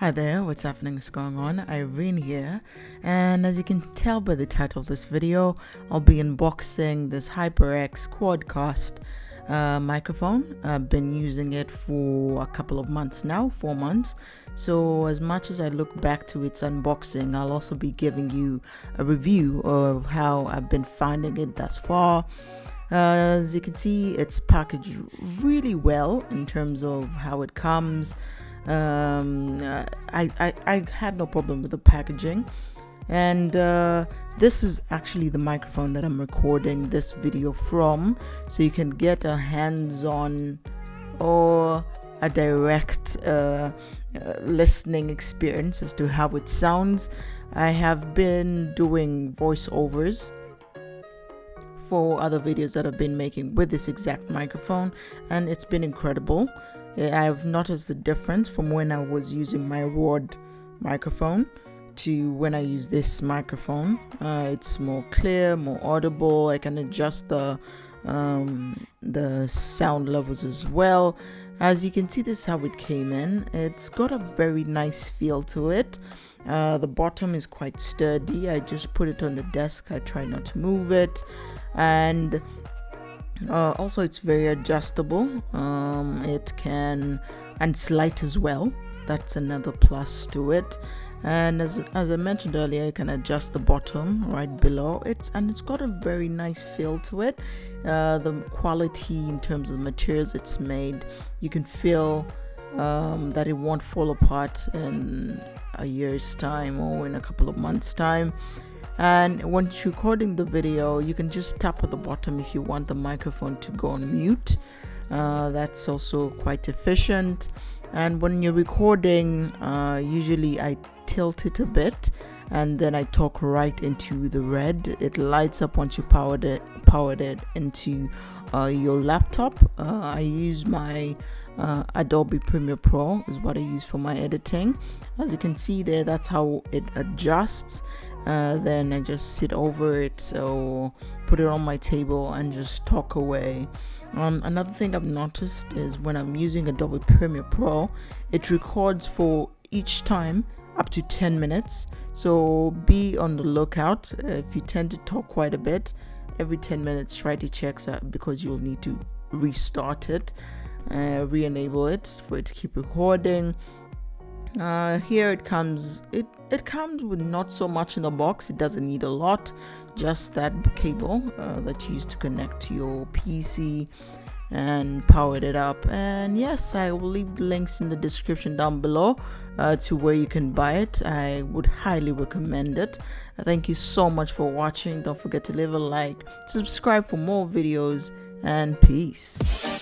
Hi there, what's happening, what's going on? Irene here, and as you can tell by the title of this video, I'll be unboxing this HyperX Quadcast microphone. I've been using it for a couple of months now, 4 months. So as much as I look back to its unboxing, I'll also be giving you a review of how I've been finding it thus far. As you can see, it's packaged really well in terms of how it comes. I had no problem with the packaging, and this is actually the microphone that I'm recording this video from, so you can get a hands-on or a direct listening experience as to how it sounds. I have been doing voiceovers for other videos that I've been making with this exact microphone, and it's been incredible. I've noticed the difference from when I was using my Rode microphone to when I use this microphone. It's more clear, more audible. I can adjust the sound levels as well. As you can see, this is how it came in. It's got a very nice feel to it. The bottom is quite sturdy. I just put it on the desk. I try not to move it, and also it's very adjustable. It's light as well. That's another plus to it. And as I mentioned earlier, you can adjust the bottom right below. It's got a very nice feel to it. The quality in terms of the materials it's made, you can feel that it won't fall apart in a year's time or in a couple of months' time. And once you're recording the video, you can just tap at the bottom if you want the microphone to go on mute. That's also quite efficient. And when you're recording, usually I tilt it a bit and then I talk right into the red. It lights up once you powered it into your laptop. I use my Adobe Premiere Pro is what I use for my editing. As you can see there, that's how it adjusts. Then I just sit over it or put it on my table and just talk away. Another thing I've noticed is when I'm using Adobe Premiere Pro, it records for each time up to 10 minutes. So be on the lookout. If you tend to talk quite a bit, every 10 minutes try to check that, because you'll need to restart it, re-enable it for it to keep recording. Here it comes with not so much in the box. It doesn't need a lot, just that cable that you use to connect to your PC and power it up. And yes, I will leave links in the description down below to where you can buy it. I would highly recommend it. Thank you so much for watching. Don't forget to leave a like, subscribe for more videos, and peace.